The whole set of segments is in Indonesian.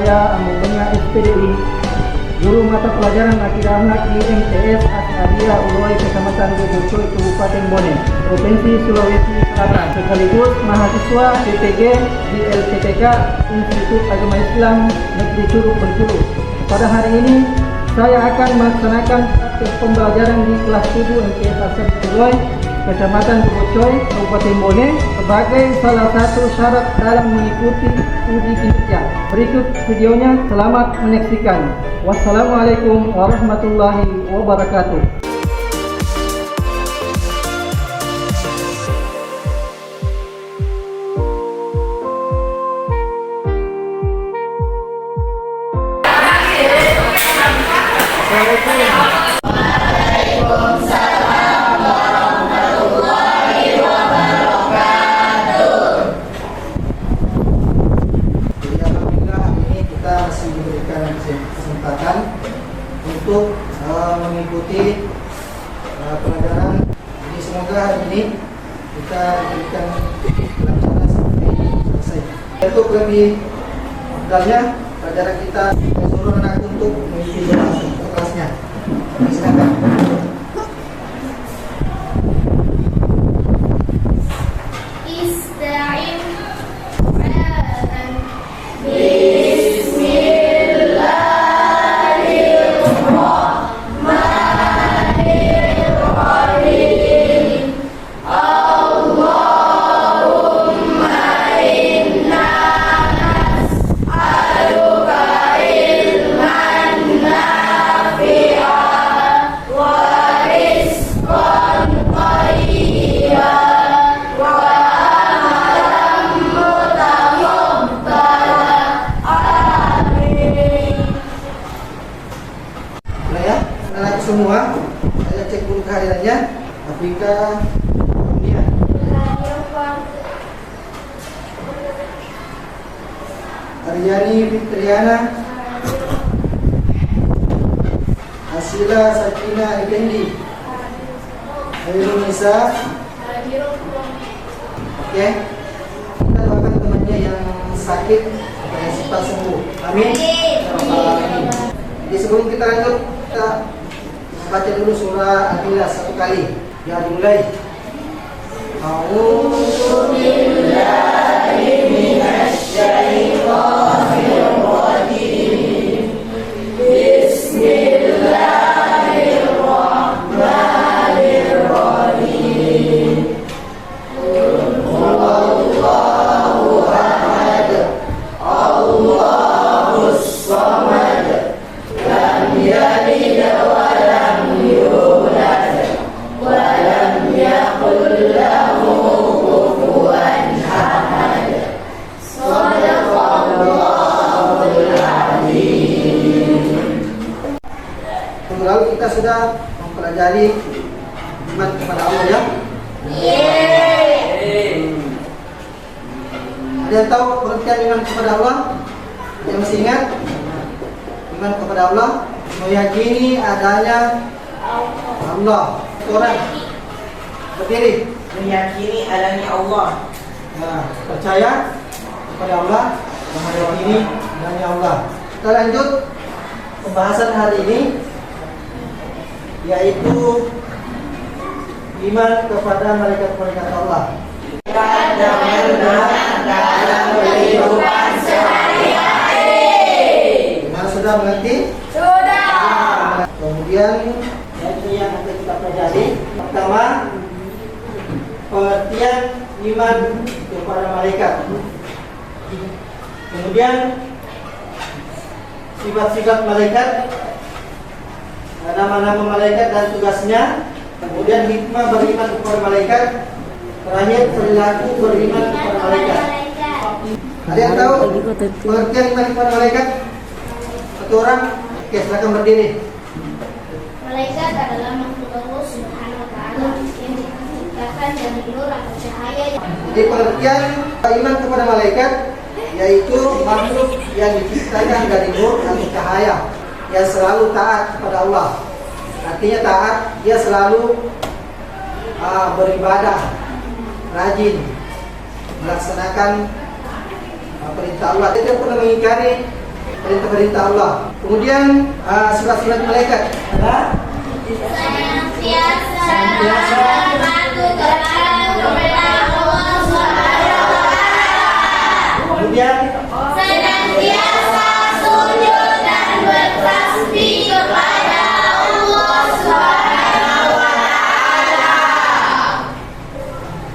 saya Amu Benga SPDI, guru mata pelajaran akidah anak di MTS Asnadia Uloi Kecamatan Geburcoy Kabupaten Bone, Provinsi Sulawesi Selatan, sekaligus mahasiswa PTG di LPTK Institut Agama Islam Negeri Curug Bengkulu. Pada hari ini saya akan melaksanakan praktik pembelajaran di kelas 7 MTS Asnadia Uloi Kecamatan Geburcoy Kabupaten Bone sebagai salah satu syarat dalam mengikuti uji kinerja. Berikut videonya, selamat menyaksikan. Wassalamualaikum warahmatullahi wabarakatuh. Kesempatan untuk mengikuti pelajaran. Jadi semoga hari ini kita diberikan pelajaran sampai selesai. Untuk lebih detailnya pelajaran kita suruh anak untuk mengikuti kelasnya. Silakan. Semua, saya cek dulu kehadirannya. Afrika Dunia, Aryani Fitriana, Asila Sakina Effendi, Indonesia. Oke, kita doakan temannya yang sakit supaya cepat sembuh. Amin. Jadi sebelum kita lanjut, kita baca dulu surah Al-Ikhlas satu kali. Ya, dimulai. A'udzu billahi minasy syaithanir rajim. Bismillahirrahmanirrahim. Allahu ahad, Allahus samad, lam yalid wa lalu kita sudah mempelajari iman kepada Allah, ya? Ada yang tahu pengertian iman kepada Allah? Yang masih ingat? Iman kepada Allah meyakini adanya Allah. Orang berdiri meyakini adanya Allah. Nah, percaya kepada Allah, meyakini adanya Allah. Kita lanjut pembahasan hari ini, yaitu iman kepada malaikat-malaikat Allah. Ada dalam kehidupan sehari-hari. Gimana, sudah mengerti? Sudah. Kemudian yang akan kita pelajari, pertama, pengertian iman kepada malaikat. Kemudian sifat-sifat malaikat, nama-nama malaikat dan tugasnya. Kemudian hikmah beriman kepada malaikat. Terakhir, perilaku beriman kepada malaikat. Ada yang tahu pengertian iman kepada malaikat? Satu orang? Oke, silakan berdiri. Malaikat adalah makhluk Allah Subhanahu wa Ta'ala yang diciptakan dari nur atau cahaya. Jadi pengertian iman kepada malaikat yaitu makhluk yang diciptakan dari nur atau cahaya, yang selalu taat kepada Allah. Artinya taat, dia selalu beribadah, rajin melaksanakan perintah Allah. Dia tidak pernah mengingkari perintah-perintah Allah. Kemudian sifat-sifat malaikat adalah Senantiasa patuh kepada Allah Subhanahu wa Ta'ala. kemudian Senantiasa sujud dan bertasbih kepada Allah Subhanahu wa Ta'ala.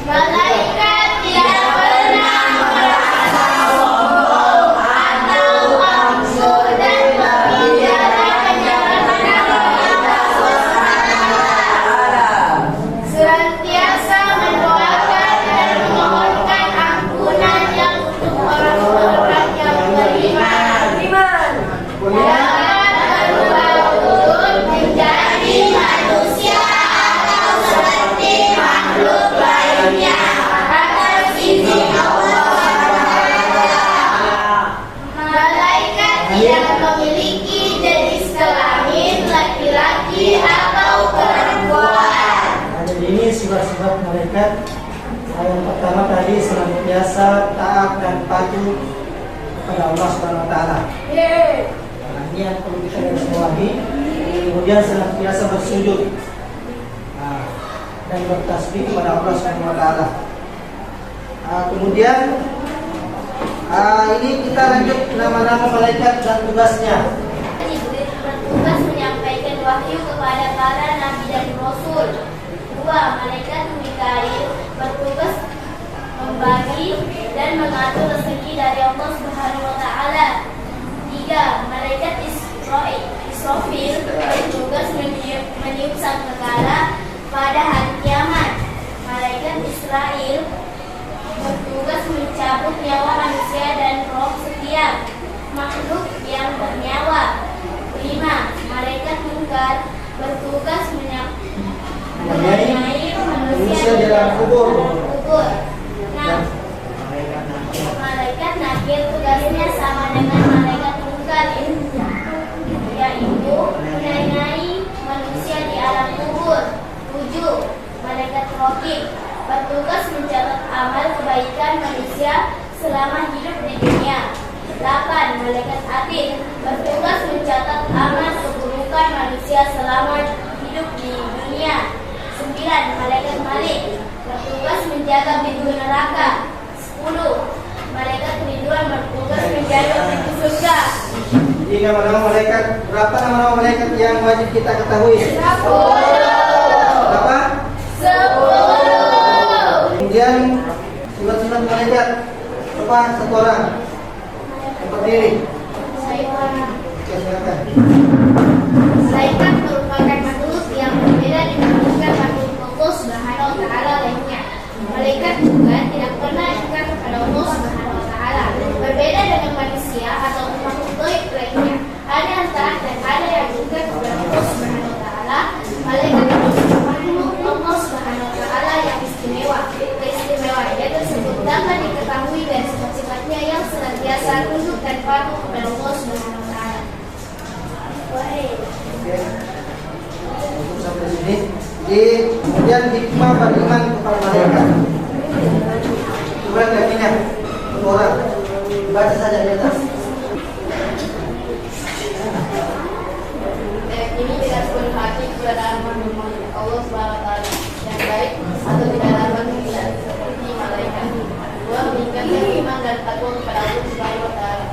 Malaikat tidak pernah merasa sombong atau maksud dan membicarakannya kepada Allah Subhanahu wa Ta'ala. Senantiasa mendoakan dan memohonkan ampunan yang untuk orang-orang yang beriman. Jangan berlutut menjadi manusia atau seperti makhluk lainnya atas izin Allah Subhanahu wa Ta'ala. Malaikat tidak memiliki jenis kelamin laki-laki atau perempuan. Jadi ini sifat-sifat malaikat. Yang pertama tadi senantiasa taat dan patuh kepada Allah Subhanahu wa Ta'ala. Nah, ini yang perlu kita garis bawahi. Kemudian senantiasa bersujud dan bertasbih kepada Allah Subhanahu wa Ta'ala. Kemudian ini kita lanjut nama-nama malaikat dan tugasnya. Jibril bertugas menyampaikan wahyu kepada para nabi dan rasul. 2. Malaikat Mikail bertugas membagi dan mengatur rezeki dari Allah Subhanahu wa Ta'ala. 3. Malaikat Israfil bertugas meniup sangkakala pada hari kiamat. Malaikat Israel bertugas mencabut nyawa manusia dan roh setiap makhluk yang bernyawa. 5. Malaikat Munkar bertugas menanyai manusia di dalam kubur. 6. Malaikat Nakir tugasnya sama dengan malaikat Munkar, yaitu menanyai manusia di alam kubur. 7. Malaikat Raqib bertugas mencatat amal kebaikan manusia selama hidup di dunia. 8. Malaikat Atid bertugas mencatat amal keburukan manusia selama hidup di dunia. 9. Malaikat Malik bertugas menjaga pintu neraka. 10. Malaikat Ridwan bertugas menjaga pintu surga. Jadi nama-nama malaikat, berapa nama-nama malaikat yang wajib kita ketahui? 10. Berapa? 10. Kemudian sifat-sifat malaikat, apa? Satu orang yang berdiri. Oke, silakan. Malaikat merupakan makhluk yang berbeda dibandingkan makhluk Allah Subhanahu wa Ta'ala lainnya. Malaikat juga tidak pernah ingkar kepada Allah Subhanahu wa Ta'ala. Berbeda dengan manusia atau makhluk gaib lainnya. Ada antara dan ada yang ingkar kepada Allah Subhanahu wa Ta'ala. Malaikat itu makhluk Allah Subhanahu wa Ta'ala yang istimewa. Keistimewaannya tersebut dapat diketahui dari sifat-sifatnya yang senantiasa tunduk dan patuh kepada Allah Subhanahu wa Ta'ala. Oke. Untuk sampai sini. Jadi kemudian hikmah beriman kepada malaikat. Coba kakinya orang baca saja di atas. Ini tidak sepenuh hati keberadaan makhluk Allah Subhanahu wa Ta'ala yang baik atau tidak dapat tidak seperti malaikat. 2. Meningkatkan iman dan takwa kepada Allah Subhanahu wa Ta'ala.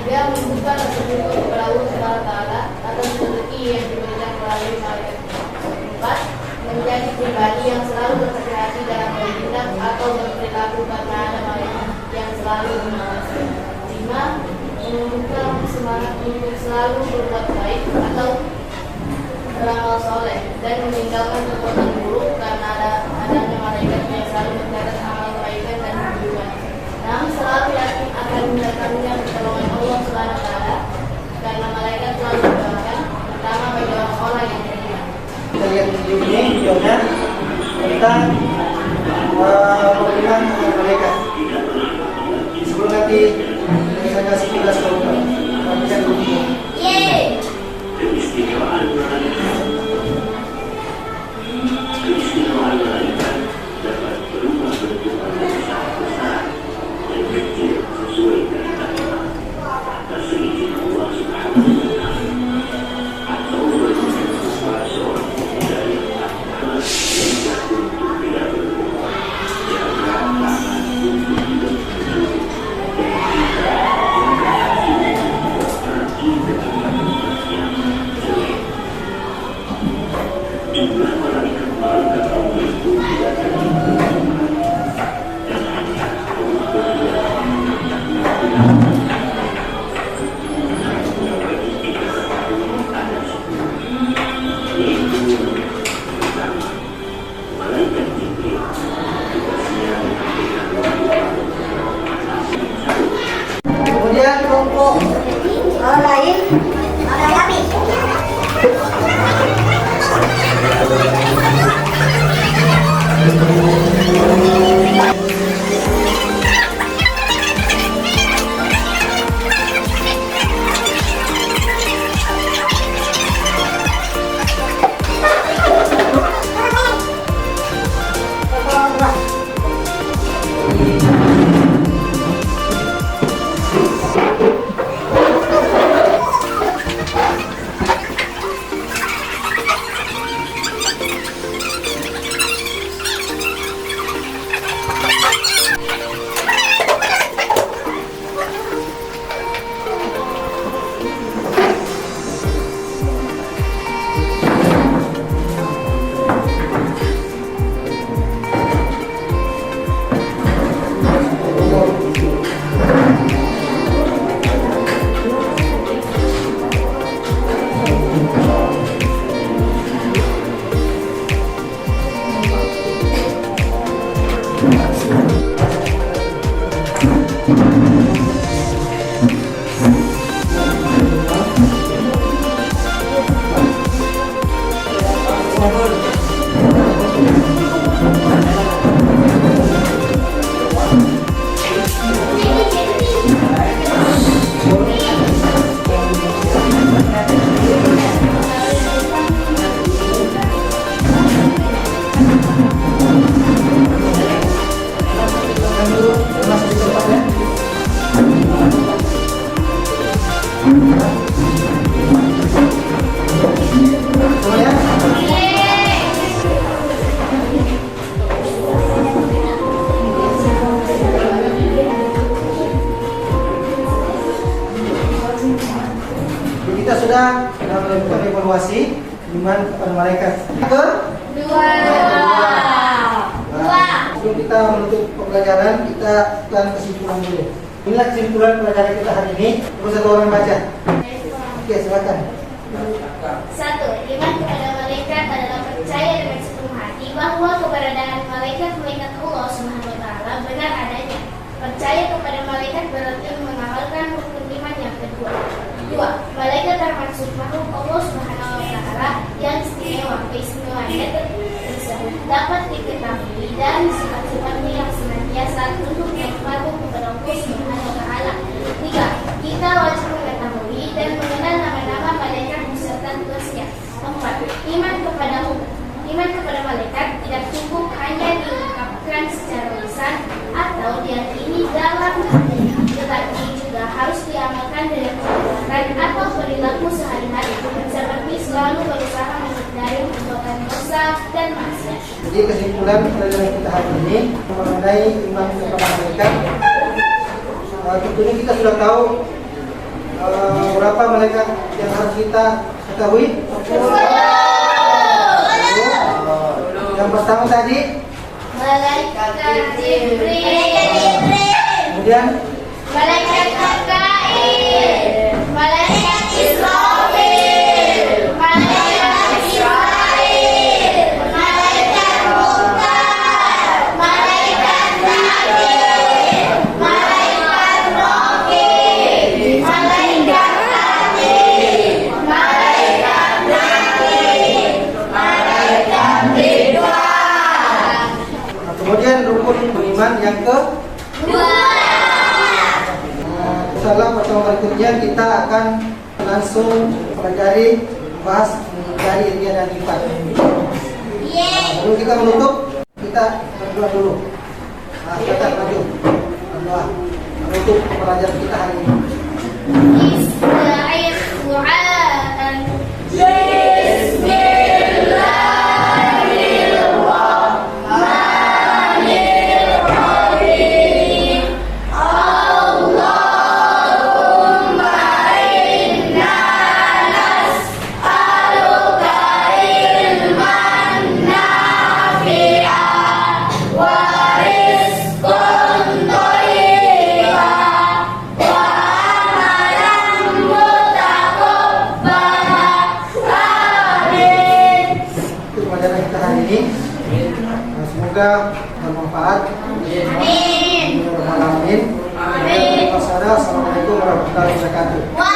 3. Menunjukkan rasa syukur kepada Allah Subhanahu wa Ta'ala atas rezeki yang diberikan melalui malaikat. 4. Menjadi pribadi yang selalu berhati-hati dalam bertindak atau berperilaku karena ada malaikat yang selalu mengawasi. 5. Menunjukkan semangat untuk selalu berbuat baik atau beramal soleh dan meninggalkan perbuatan buruk karena adanya malaikat yang selalu mencatat amal kebaikan dan keburukan. 6. Selalu yakin akan mendatangnya pertolongan Allah Subhanahu wa Ta'ala karena malaikat selalu mendoakan pertama bagi orang-orang yang beriman. Kita lihat video ini, videonya tentang beriman kepada malaikat. Sebelum nanti saya kasih 13 tahun, kami bisa dulu. Yeay! sesuai dengan kata sesuai dengan kata Kita sudah melakukan evaluasi iman kepada malaikat. Dua. Sebelum kita menutup pembelajaran, kita akan kesimpulan dulu. Inilah kesimpulan pelajaran kita hari ini. Terus satu orang baca. Oke, silakan. 1. Iman kepada malaikat adalah percaya dengan sepenuh hati bahwa keberadaan malaikat Allah Subhanahu wa taala benar adanya. Percaya kepada malaikat berarti mengamalkan rukun iman yang kedua. 2. Malaikat termasuk makhluk Allah Subhanahu wa taala yang istimewa. Keistimewaannya tersebut dapat diketahui dari sifat-sifatnya yang senantiasa tunduk dan patuh kepada Allah Subhanahu wa taala. 3. Kita wajib mengetahui dan mengenal nama-nama malaikat beserta tugasnya. 4. Iman kepada malaikat tidak cukup hanya diungkapkan secara lisan atau diyakini dalam hati, tetapi juga harus diamalkan dengan perbuatan atau perilaku sehari-hari, seperti selalu berusaha menghindari perbuatan dosa dan maksiat. Jadi kesimpulan pelajaran kita hari ini mengenai iman kepada malaikat. Tentunya kita sudah tahu berapa malaikat yang harus kita ketahui. Yang pertama tadi Malaikat Jibril, kemudian malaikat Mikail, malaikat Israfil, malaikat Israil, malaikat Munkar, malaikat Nakir, malaikat Raqib, malaikat Atid, malaikat Nakir, malaikat Ridwan. kemudian rukun iman yang kedua. Insyaallah pertemuan berikutnya kita akan langsung pelajari bahas dari riya dan ifat. Sebelum kita menutup, kita berdoa dulu. Kita maju berdoa menutup pelajaran kita hari ini. Semoga bermanfaat. Amin. Assalamualaikum warahmatullahi wabarakatuh.